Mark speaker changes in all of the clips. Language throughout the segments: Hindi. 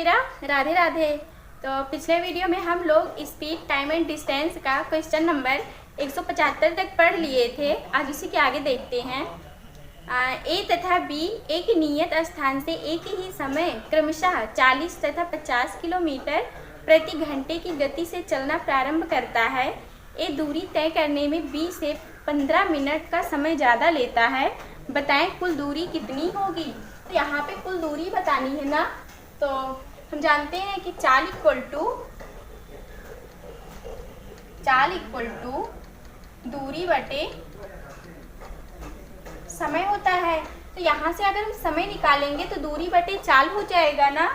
Speaker 1: मेरा। राधे राधे। तो पिछले वीडियो में हम लोग स्पीड, टाइम एंड डिस्टेंस का क्वेश्चन नंबर 175 तक पढ़ लिए थे। आज उसी के आगे देखते हैं। ए तथा बी एक नियत स्थान से एक ही समय क्रमशः 40 तथा 50 किलोमीटर प्रति घंटे की गति से चलना प्रारंभ करता है। ए दूरी तय करने में बी से 15 मिनट का समय ज़्यादा लेता है। बताएं कुल दूरी कितनी होगी। तो यहाँ पे कुल दूरी बतानी है ना। तो हम जानते हैं कि चाल इक्वल टू दूरी बटे समय होता है। तो यहाँ से अगर हम समय निकालेंगे तो दूरी बटे चाल हो जाएगा ना।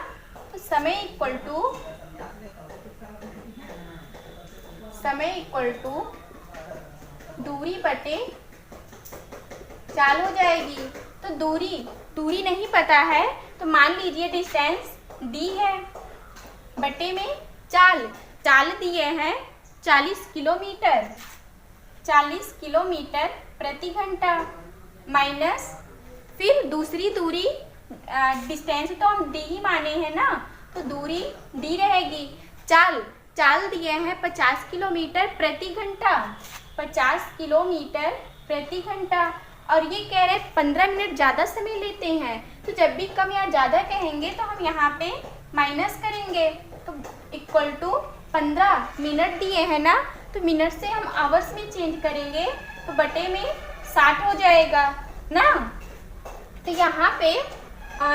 Speaker 1: तो समय इक्वल टू दूरी बटे चाल हो जाएगी। तो दूरी नहीं पता है तो मान लीजिए डिस्टेंस डी है, बटे में चाल दिए हैं 40 किलोमीटर प्रति घंटा, माइनस फिर दूसरी दूरी, डिस्टेंस तो हम डी ही माने हैं ना, तो दूरी डी रहेगी। चाल दिए हैं 50 किलोमीटर प्रति घंटा, 50 किलोमीटर प्रति घंटा, और ये कह रहे 15 मिनट ज़्यादा समय लेते हैं। तो जब भी कम या ज़्यादा कहेंगे तो हम यहाँ पे माइनस करेंगे। तो इक्वल टू 15 मिनट दिए हैं ना, तो मिनट से हम आवर्स में चेंज करेंगे तो बटे में 60 हो जाएगा ना। तो यहाँ पे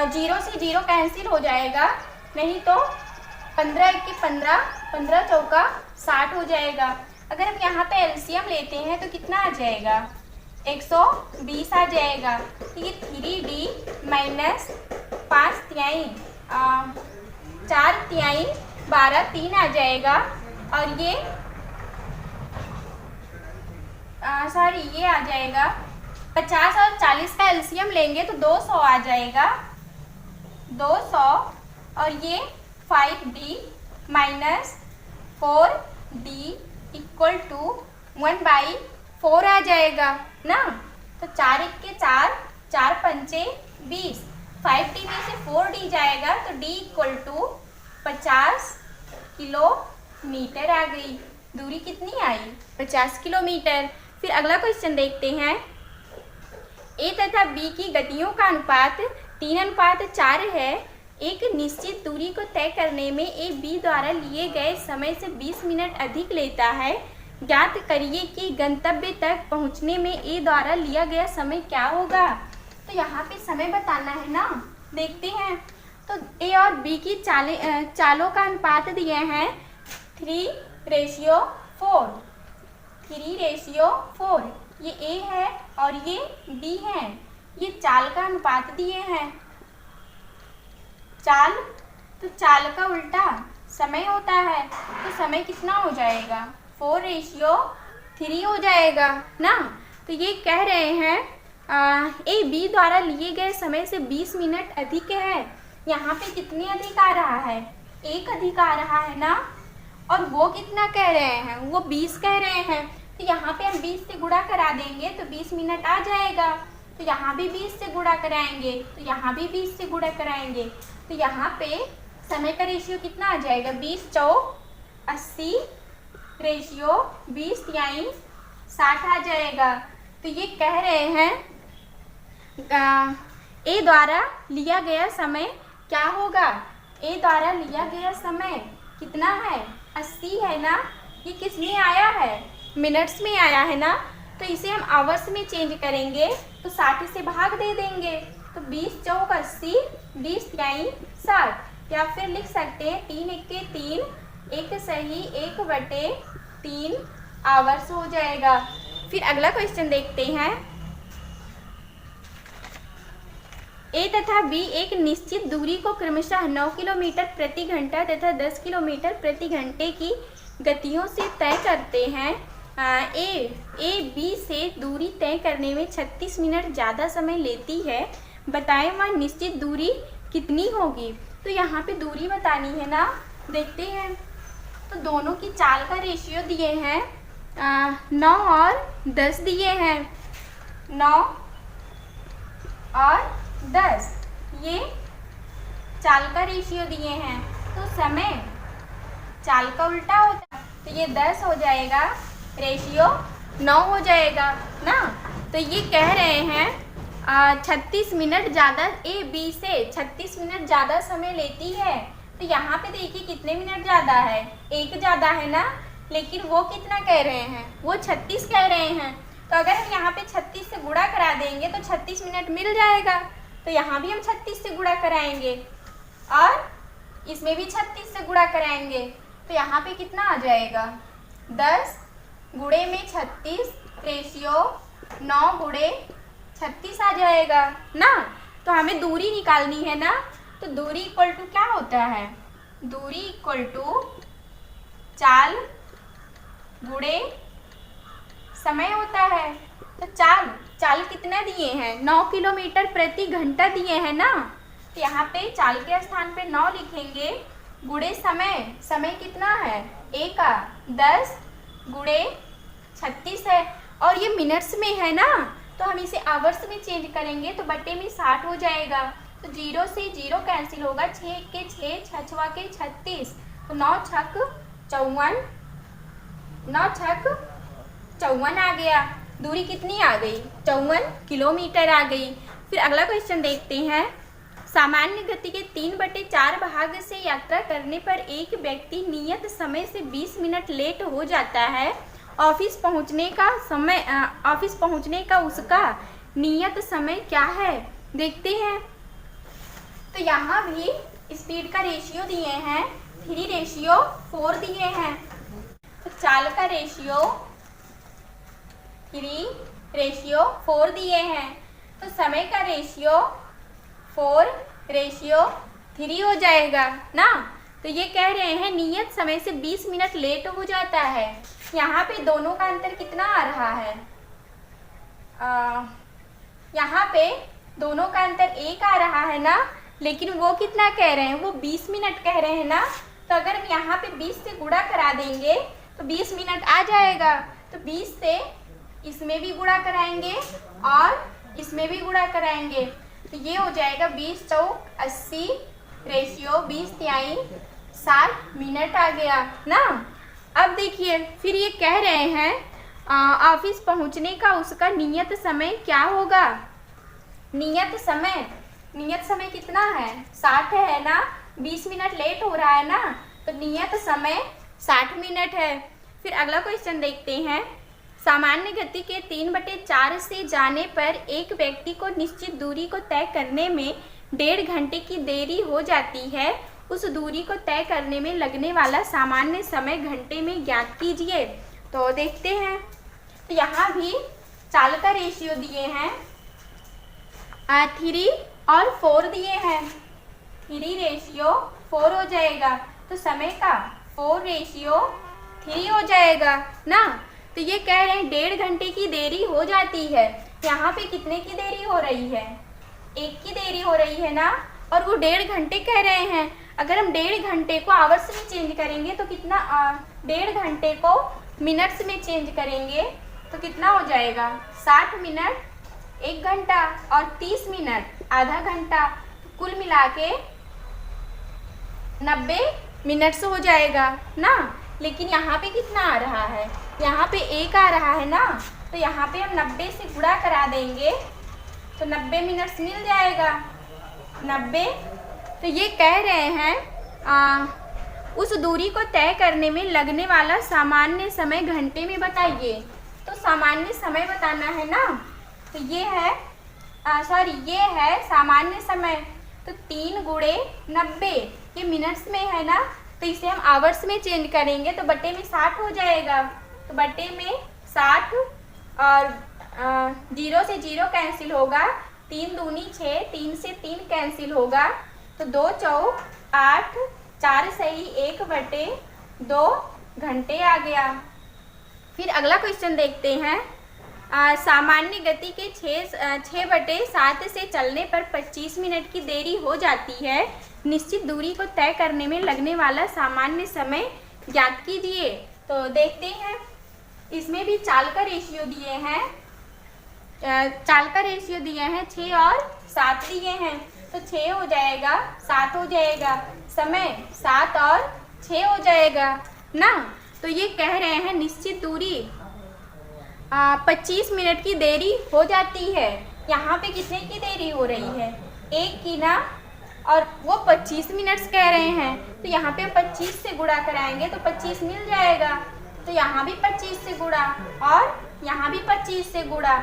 Speaker 1: 0 से 0 कैंसिल हो जाएगा, नहीं तो 15 एक के 15, 15 चौका 60 हो जाएगा। अगर हम यहाँ पे एलसीएम लेते हैं तो कितना आ जाएगा, 120 आ जाएगा। तो ये 3D माइनस 5 तिहाई 4 तिहाई 12 3 आ जाएगा। और ये ये आ जाएगा 50 और 40 का एलसीएम लेंगे तो 200 आ जाएगा, 200। और ये 5D minus 4D equal to 1/4 आ जाएगा ना। तो 4 एक के 4, 4 पंचे 20, 5D में से 4D जाएगा तो D इक्वल टू 50 किलोमीटर आ गई। दूरी कितनी आई, 50 किलोमीटर। फिर अगला क्वेश्चन देखते हैं। ए तथा बी की गतियों का अनुपात 3:4 है। एक निश्चित दूरी को तय करने में ए बी द्वारा लिए गए समय से 20 मिनट अधिक लेता है। ज्ञात करिए कि गंतव्य तक पहुंचने में ए द्वारा लिया गया समय क्या होगा। तो यहाँ पे समय बताना है ना, देखते हैं। तो ए और बी की चालों का अनुपात दिए हैं 3:4, 3:4। ये ए है और ये बी है। ये चाल का अनुपात दिए हैं। तो चाल का उल्टा समय होता है, तो समय कितना हो जाएगा, 4:3 हो जाएगा ना। तो ये कह रहे हैं ए बी द्वारा लिए गए समय से 20 मिनट अधिक है। यहाँ पे कितने अधिक आ रहा है, 1 अधिक आ रहा है ना। और वो कितना कह रहे हैं, वो 20 कह रहे हैं। तो यहाँ पे हम 20 से गुणा करा देंगे तो 20 मिनट आ जाएगा। तो यहाँ भी 20 से गुणा कराएंगे, तो यहाँ भी 20 से गुणा कराएंगे। तो यहाँ पे समय का रेशियो कितना आ जाएगा, 20 चौक 80, रेशियो 20 तिहाई 60 आ जाएगा। तो ये कह रहे हैं ए द्वारा लिया गया समय क्या होगा। ए द्वारा लिया गया समय कितना है, 80 है ना। ये किस में आया है, मिनट्स में आया है ना। तो इसे हम आवर्स में चेंज करेंगे तो 60 से भाग दे देंगे। तो 20 चौक 80, 20 तिहाई 60। या फिर लिख सकते हैं 3 एक के 3, 1 सही 1/3 आवर्स हो जाएगा। फिर अगला क्वेश्चन देखते हैं। ए तथा बी एक निश्चित दूरी को क्रमशः 9 किलोमीटर प्रति घंटा तथा 10 किलोमीटर प्रति घंटे की गतियों से तय करते हैं। ए बी से दूरी तय करने में 36 मिनट ज़्यादा समय लेती है। बताएं वह निश्चित दूरी कितनी होगी। तो यहाँ पे दूरी बतानी है ना, देखते हैं। तो दोनों की चाल का रेशियो दिए हैं 9 और 10 दिए हैं, 9 और 10। ये चाल का रेशियो दिए हैं, तो समय चाल का उल्टा होता है, तो ये 10 हो जाएगा, रेशियो 9 हो जाएगा ना। तो ये कह रहे हैं 36 मिनट ज़्यादा, ए बी से 36 मिनट ज़्यादा समय लेती है। तो यहाँ पे देखिए कितने मिनट ज़्यादा है, एक ज़्यादा है ना, लेकिन वो कितना कह रहे हैं, वो 36 कह रहे हैं। तो अगर हम यहाँ पे 36 से गुणा करा देंगे तो 36 मिनट मिल जाएगा। तो यहाँ भी हम 36 से गुणा कराएंगे और इसमें भी 36 से गुणा कराएंगे, तो यहाँ पे कितना आ जाएगा, 10 गुणे में 36 रेशियो 9 गुणे 36 आ जाएगा ना। तो हमें दूरी निकालनी है ना, तो दूरी इक्वल टू क्या होता है, दूरी इक्वल टू चाल गुणे समय होता है। तो चाल कितना दिए हैं, 9 किलोमीटर प्रति घंटा दिए हैं ना। तो यहाँ पे चाल के स्थान पे 9 लिखेंगे, गुणे समय कितना है, एक का 10 गुणे 36 है, और ये मिनट्स में है ना, तो हम इसे आवर्स में चेंज करेंगे तो बटे में 60 हो जाएगा। तो 0 से 0 कैंसिल होगा, 6 के 6, 6 छवा के 36, तो 9 छक 54, 9 छक 54 आ गया। दूरी कितनी आ गई, 54 किलोमीटर आ गई। फिर अगला क्वेश्चन देखते हैं। सामान्य गति के 3/4 भाग से यात्रा करने पर एक व्यक्ति नियत समय से 20 मिनट लेट हो जाता है। ऑफिस पहुंचने का उसका नियत समय क्या है, देखते हैं। तो यहाँ भी स्पीड का रेशियो दिए हैं, 3:4 दिए हैं। तो चाल का रेशियो 3:4 दिए हैं, तो समय का रेशियो 4:3 हो जाएगा ना। तो ये कह रहे हैं नियत समय से 20 मिनट लेट हो जाता है। यहाँ पे दोनों का अंतर कितना आ रहा है, यहाँ पे दोनों का अंतर 1 आ रहा है ना, लेकिन वो कितना कह रहे हैं, वो 20 मिनट कह रहे हैं ना। तो अगर हम यहाँ पे 20 से गुणा करा देंगे तो 20 मिनट आ जाएगा। तो 20 से इसमें भी गुणा कराएंगे और इसमें भी गुणा कराएंगे, तो ये हो जाएगा 20 चौक 80 रेशियो 20 तिहाई 60 मिनट आ गया ना। अब देखिए फिर ये कह रहे हैं ऑफिस पहुंचने का उसका नियत समय क्या होगा। नियत समय कितना है, 60 है ना, 20 मिनट लेट हो रहा है ना, तो नियत समय 60 मिनट है। फिर अगला क्वेश्चन देखते हैं। सामान्य गति के 3/4 से जाने पर एक व्यक्ति को निश्चित दूरी को तय करने में 1.5 घंटे की देरी हो जाती है। उस दूरी को तय करने में लगने वाला सामान्य समय घंटे में ज्ञात कीजिए। तो देखते हैं। तो यहाँ भी चाल का रेशियो दिए हैं, 3 और 4 दिए हैं, 3:4 हो जाएगा। तो समय का 4:3 हो जाएगा ना। तो ये कह रहे हैं 1.5 घंटे की देरी हो जाती है। यहाँ पे कितने की देरी हो रही है, 1 की देरी हो रही है ना, और वो 1.5 घंटे कह रहे हैं। अगर हम 1.5 घंटे को आवर्स में चेंज करेंगे तो कितना, 1.5 घंटे को मिनट्स में चेंज करेंगे तो कितना हो जाएगा, 60 मिनट 1 घंटा और 30 मिनट आधा घंटा, कुल मिला के 90 मिनट्स हो जाएगा ना। लेकिन यहाँ पे कितना आ रहा है, यहाँ पे 1 आ रहा है ना, तो यहाँ पे हम 90 से गुणा करा देंगे तो 90 मिनट्स मिल जाएगा, 90। तो ये कह रहे हैं उस दूरी को तय करने में लगने वाला सामान्य समय घंटे में बताइए। तो सामान्य समय बताना है ना, तो ये है ये है सामान्य समय। तो 3 गुणे 90 ये मिनट्स में है ना, तो इसे हम आवर्स में चेंज करेंगे तो बटे में 60 हो जाएगा। तो बटे में 60 और 0 से 0 कैंसिल होगा, 3 दूनी 6, 3 से 3 कैंसिल होगा, तो 2 चौक 8, 4 सही 1/2 घंटे आ गया। फिर अगला क्वेश्चन देखते हैं। सामान्य गति के 6/7 से चलने पर 25 मिनट की देरी हो जाती है। निश्चित दूरी को तय करने में लगने वाला सामान्य समय ज्ञात कीजिए। तो देखते हैं, इसमें भी चाल का रेशियो दिए हैं, 6 और 7 दिए हैं। तो 6 हो जाएगा, 7 हो जाएगा, समय 7 और 6 हो जाएगा ना। तो ये कह रहे हैं निश्चित दूरी 25 मिनट की देरी हो जाती है। यहाँ पे कितने की देरी हो रही है? 1 की ना, और वो 25 मिनट्स कह रहे हैं, तो यहाँ पे 25 से गुणा कराएंगे तो 25 मिल जाएगा। तो यहाँ भी 25 से गुणा और यहाँ भी 25 से गुणा,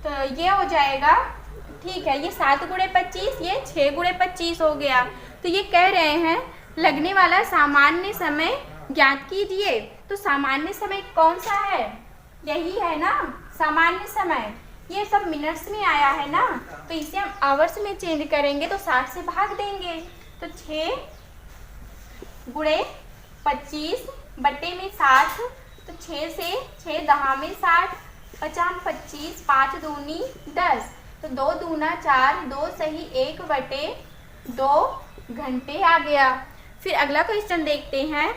Speaker 1: तो ये हो जाएगा, ठीक है, ये 7 गुणे 25, ये 6 गुणे 25 हो गया। तो ये कह रहे हैं लगने वाला सामान्य समय ज्ञात कीजिए। तो सामान्य समय कौन सा है? यही है ना सामान्य समय। ये सब मिनट्स में आया है ना, तो इसे हम आवर्स में चेंज करेंगे तो 60 से भाग देंगे। तो 6 गुणे 25 बटे में 60, तो 6 से 6 दहा में 60, 50 25, 5 दूनी 10, तो 2 दूना 4, 2 सही 1 बटे 2 घंटे आ गया। फिर अगला क्वेश्चन देखते हैं।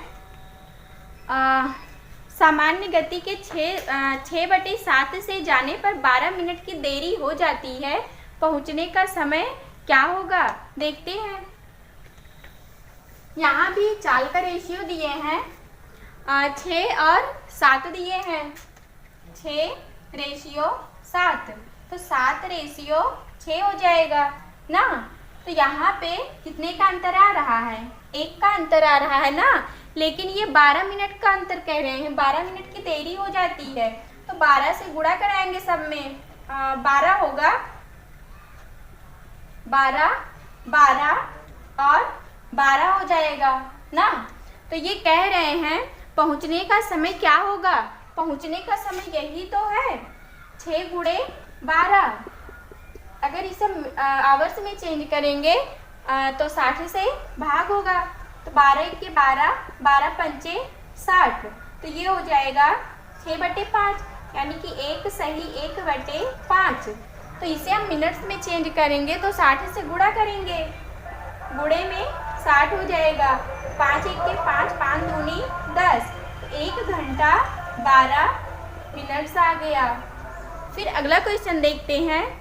Speaker 1: सामान्य गति के 6/7 से जाने पर 12 मिनट की देरी हो जाती है, पहुंचने का समय क्या होगा? देखते हैं। यहाँ भी चाल का रेशियो दिए हैं, 6 और 7 दिए हैं, 6:7, तो 7:6 हो जाएगा ना। तो यहाँ पे कितने का अंतर आ रहा है? 1 का अंतर आ रहा है ना, लेकिन ये 12 मिनट का अंतर कह रहे हैं, 12 मिनट की देरी हो जाती है, तो 12 से गुणा कराएंगे सब में, 12 होगा, 12 12 और 12 हो जाएगा ना। तो ये कह रहे हैं पहुंचने का समय क्या होगा? पहुंचने का समय यही तो है, 6 गुणे 12। अगर इसे आवर्स में चेंज करेंगे तो 60 से भाग होगा, तो 12 1 के 12, 12 पंचे 60, तो ये हो जाएगा 6/5, यानी कि 1 सही 1/5। तो इसे हम मिनट्स में चेंज करेंगे तो 60 से गुणा करेंगे, गुणे में 60 हो जाएगा, 5 1 के 5, 5 दूनी 10, 1 घंटा 12 मिनट्स आ गया। फिर अगला क्वेश्चन देखते हैं।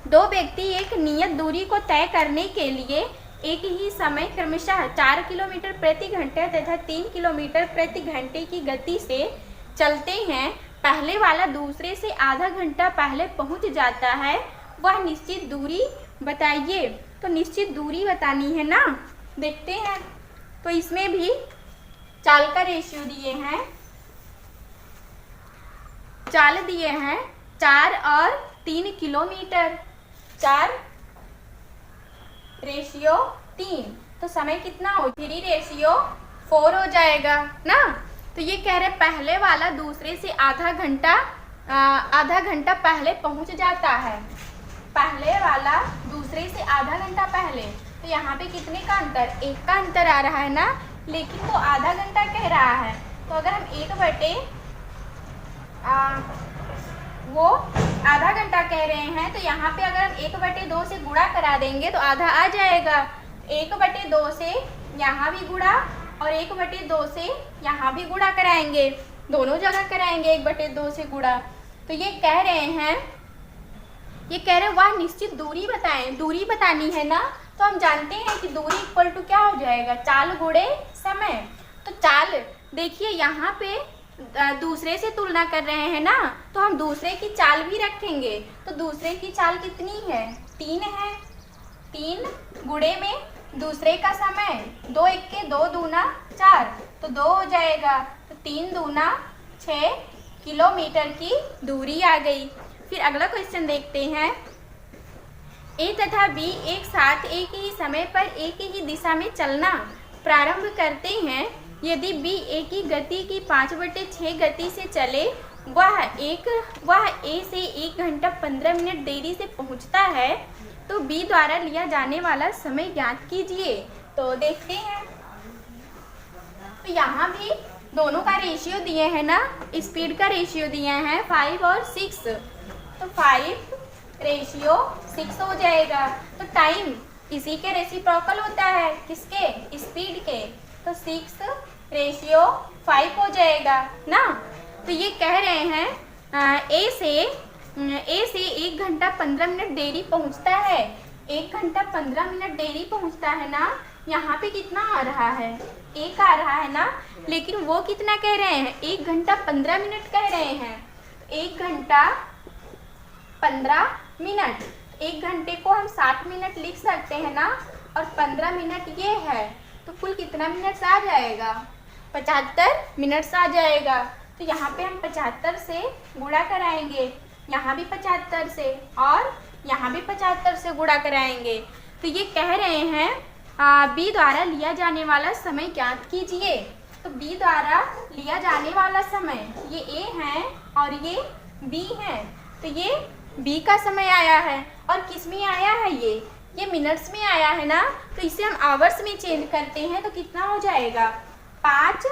Speaker 1: 2 व्यक्ति एक नियत दूरी को तय करने के लिए एक ही समय क्रमशः 4 किलोमीटर प्रति घंटे तथा 3 किलोमीटर प्रति घंटे की गति से चलते हैं। पहले वाला दूसरे से आधा घंटा पहले पहुंच जाता है, वह निश्चित दूरी बताइए। तो निश्चित दूरी बतानी है ना, देखते हैं। तो इसमें भी चाल का रेशियो दिए हैं, चाल दिए हैं 4 और 3 किलोमीटर, 4:3, तो समय कितना हो? 3:4 हो जाएगा ना। तो ये कह रहे पहले वाला दूसरे से आधा घंटा पहले पहुंच जाता है, पहले वाला दूसरे से आधा घंटा पहले, तो यहाँ पे कितने का अंतर? 1 का अंतर आ रहा है ना, लेकिन वो आधा घंटा कह रहा है, तो अगर हम 1 बटे वो आधा घंटा कह रहे हैं, तो यहाँ पे अगर हम 1/2 से गुणा करा देंगे तो आधा आ जाएगा। 1/2 से यहाँ भी गुणा और 1/2 से यहाँ भी गुणा कराएंगे, दोनों जगह कराएंगे 1/2 से गुणा। तो ये कह रहे हैं वह निश्चित दूरी बताएं, दूरी बतानी है ना। तो हम जानते हैं कि दूरी इक्वल टू क्या हो जाएगा? चाल गुणे समय। तो चाल देखिए यहाँ पे दूसरे से तुलना कर रहे हैं ना, तो हम दूसरे की चाल भी रखेंगे। तो दूसरे की चाल कितनी है? 3 है, 3 गुणे में दूसरे का समय, 2 1 के 2 दूना 4, तो 2 हो जाएगा, तो 3 दूना 6 किलोमीटर की दूरी आ गई। फिर अगला क्वेश्चन देखते हैं। ए तथा बी एक साथ एक ही समय पर एक ही दिशा में चलना प्रारंभ करते हैं। यदि बी ए की गति की 5/6 गति से चले, वह ए से 1 घंटा 15 मिनट देरी से पहुंचता है, तो बी द्वारा लिया जाने वाला समय ज्ञात कीजिए। तो देखते हैं। तो यहाँ भी दोनों का रेशियो दिए हैं ना, स्पीड का रेशियो दिए हैं 5 और 6, तो 5:6 हो जाएगा। तो टाइम इसी के रेसिप्रोकल होता है, किसके? स्पीड के, तो 6:5 हो जाएगा ना। तो ये कह रहे हैं ए से 1 घंटा 15 मिनट देरी पहुंचता है। 1 घंटा 15 मिनट देरी पहुंचता है ना, यहाँ पे कितना आ रहा है, 1 आ रहा है ना, लेकिन वो कितना कह रहे हैं, 1 घंटा 15 मिनट कह रहे हैं। 1 घंटा 15 मिनट, 1 घंटे को हम 60 मिनट लिख सकते हैं ना, और 15 मिनट ये है, तो कुल कितना मिनट्स आ जाएगा, 75 मिनट्स आ जाएगा। तो यहाँ पे हम 75 से गुणा कराएंगे, यहाँ भी 75 से, और यहाँ भी 75 से गुणा कराएंगे। तो ये कह रहे हैं बी द्वारा लिया जाने वाला समय ज्ञात कीजिए। तो बी द्वारा लिया जाने वाला समय ये ए है और ये बी है, तो ये बी का समय आया है, और किस में आया है, ये मिनट्स में आया है ना, तो इसे हम आवर्स में चेंज करते हैं तो कितना हो जाएगा, 5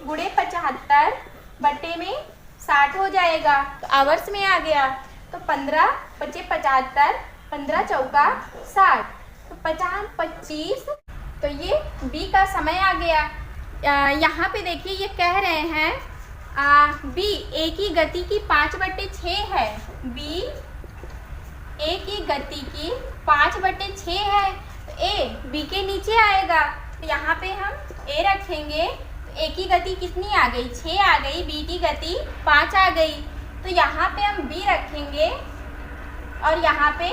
Speaker 1: गुणे 75 बटे में 60 हो जाएगा, तो आवर्स में आ गया। तो 15 बचे 75, 15 चौका 60, तो 50 25, तो ये बी का समय आ गया। यहाँ पे देखिए ये कह रहे हैं बी ए की गति की 5/6 है, बी ए की गति की 5/6 है, तो ए बी के नीचे आएगा, तो यहाँ पे हम ए रखेंगे, तो ए की गति कितनी आ गई, 6 आ गई, बी की गति 5 आ गई, तो यहाँ पे हम बी रखेंगे और यहाँ पे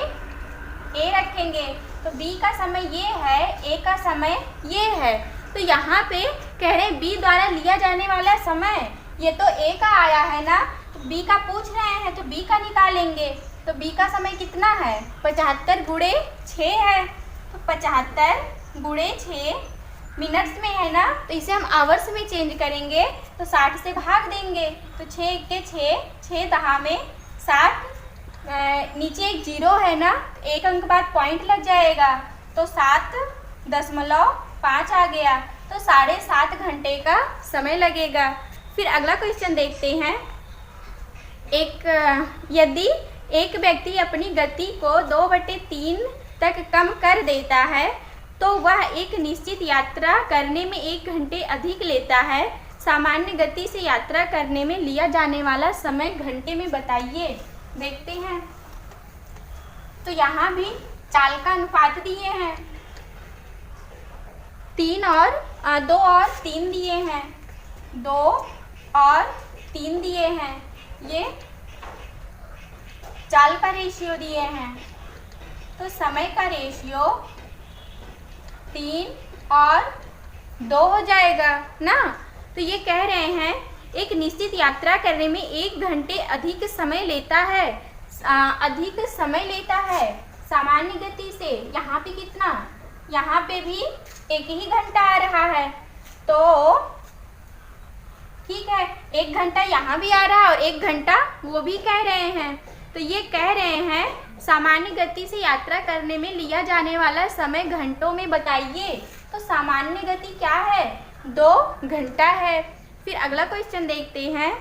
Speaker 1: ए रखेंगे, तो बी का समय ये है, ए का समय ये है। तो यहाँ पे कह रहे हैं बी द्वारा लिया जाने वाला समय, ये तो ए का आया है ना, तो बी का पूछ रहे हैं, तो बी का निकालेंगे, तो बी का समय कितना है, 75 गुणे 6 है, तो 75 गुणे 6 मिनट्स में है ना, तो इसे हम आवर्स में चेंज करेंगे, तो 60 से भाग देंगे, तो 6 के 6 दहा में 60, नीचे एक 0 है ना, एक अंक बाद पॉइंट लग जाएगा, तो 7.5 आ गया, तो 7.5 घंटे का समय लगेगा। फिर अगला क्वेश्चन देखते हैं। यदि एक व्यक्ति अपनी गति को 2/3 तक कम कर देता है तो वह एक निश्चित यात्रा करने में 1 घंटे अधिक लेता है। सामान्य गति से यात्रा करने में लिया जाने वाला समय घंटे में बताइए। देखते हैं, तो यहाँ भी चाल का अनुपात दिए हैं, 2 और 3 दिए हैं, 2 और 3 दिए हैं, ये चाल का रेशियो दिए हैं, तो समय का रेशियो 3 और 2 हो जाएगा ना। तो ये कह रहे हैं एक निश्चित यात्रा करने में 1 घंटे अधिक समय लेता है, अधिक समय लेता है सामान्य गति से। यहाँ पे कितना, यहाँ पे भी 1 ही घंटा आ रहा है, तो ठीक है, 1 घंटा यहाँ भी आ रहा है और 1 घंटा वो भी कह रहे हैं। तो ये कह रहे हैं सामान्य गति से यात्रा करने में लिया जाने वाला समय घंटों में बताइए। तो सामान्य गति क्या है, 2 घंटा है। फिर अगला क्वेश्चन देखते हैं।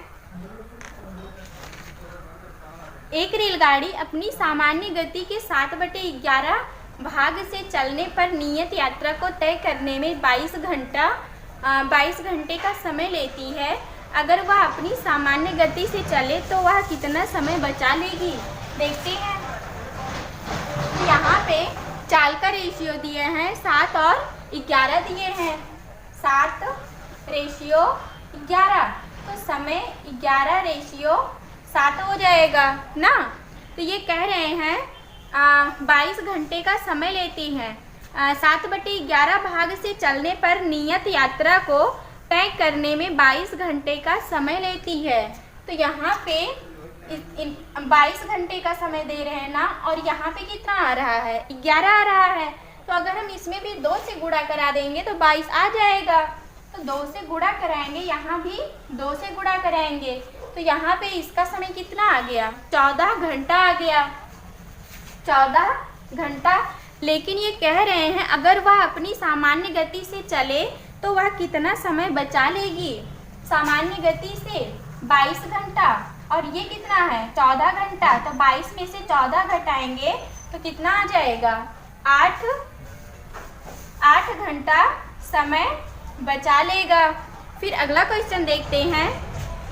Speaker 1: एक रेलगाड़ी अपनी सामान्य गति के 7/11 भाग से चलने पर नियत यात्रा को तय करने में 22 घंटे का समय लेती है। अगर वह अपनी सामान्य गति से चले तो वह कितना समय बचा लेगी। देखते हैं, यहाँ पे चाल का रेशियो दिए हैं 7 और 11 दिए हैं, 7 रेशियो 11, तो समय 11 रेशियो 7 हो जाएगा ना। तो ये कह रहे हैं 22 घंटे का समय लेती हैं। 7/11 भाग से चलने पर नियत यात्रा को तय करने में 22 घंटे का समय लेती है। तो यहाँ पे 22 घंटे का समय दे रहे हैं ना, और यहाँ पे कितना आ रहा है, 11 आ रहा है। तो अगर हम इसमें भी 2 से गुणा करा देंगे तो 22 आ जाएगा। तो 2 से गुणा कराएंगे, यहाँ भी 2 से गुणा कराएंगे, तो यहाँ पे इसका समय कितना आ गया, 14 घंटा आ गया, 14 घंटा। लेकिन ये कह रहे हैं अगर वह अपनी सामान्य गति से चले तो वह कितना समय बचा लेगी। सामान्य गति से 22 घंटा और ये कितना है, 14 घंटा, तो 22 में से 14 घटाएंगे तो कितना आ जाएगा, 8 घंटा समय बचा लेगा। फिर अगला क्वेश्चन देखते हैं।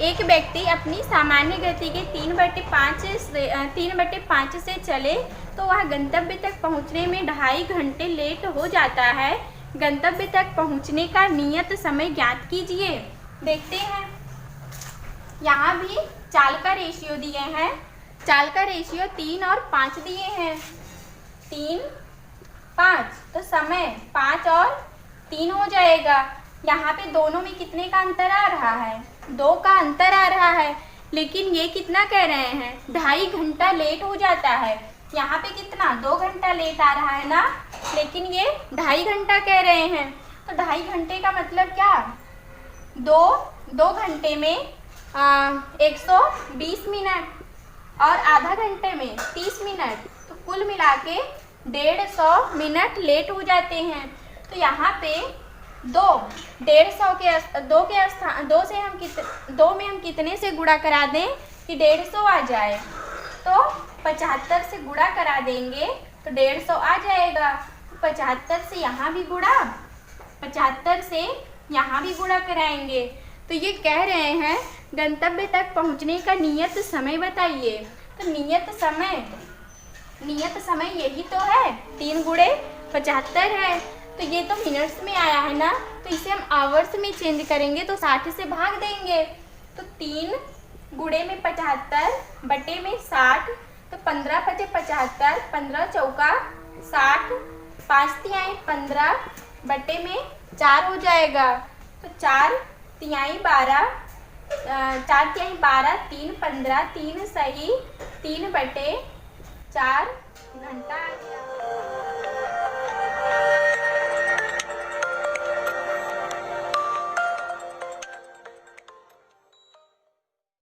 Speaker 1: एक व्यक्ति अपनी सामान्य गति के 3/5 से चले तो वह गंतव्य तक पहुंचने में 2.5 घंटे लेट हो जाता है। गंतव्य तक पहुंचने का नियत समय ज्ञात कीजिए। देखते हैं, यहाँ भी चाल का रेशियो दिए हैं। चाल का रेशियो 3 और 5 दिए हैं। 3, 5, तो समय 5 और 3 हो जाएगा। यहाँ पे दोनों में कितने का अंतर आ रहा है? 2 का अंतर आ रहा है। लेकिन ये कितना कह रहे हैं? 2.5 घंटा लेट हो जाता है। यहाँ पे कितना? 2 घंटा लेट आ रहा है ना, लेकिन ये 2.5 घंटा कह रहे हैं। तो 2.5 घंटे का मतलब क्या? 2 घंटे में 120 मिनट और आधा घंटे में 30 मिनट, तो कुल मिला के 150 मिनट लेट हो जाते हैं। तो यहाँ पे 2 में हम कितने से गुणा करा दें कि 150 आ जाए? तो 75 से गुणा करा देंगे तो 150 आ जाएगा। 75 से यहाँ भी गुणा, 75 से यहाँ भी गुणा कराएंगे। तो ये कह रहे हैं गंतव्य तक पहुँचने का नियत समय बताइए। तो नियत समय यही तो है, 3 गुणे 75 है। तो ये तो मिनट्स में आया है ना, तो इसे हम आवर्स में चेंज करेंगे तो 60 से भाग देंगे। तो 3 गुणे में 75 बटे में 60, तो 15 × 75, 15 चौका 60, 5 तिहाई 15 बटे में 4 हो जाएगा। तो 4 तिहाई 12, 3 15, 3 सही 3/4 घंटा आ गया।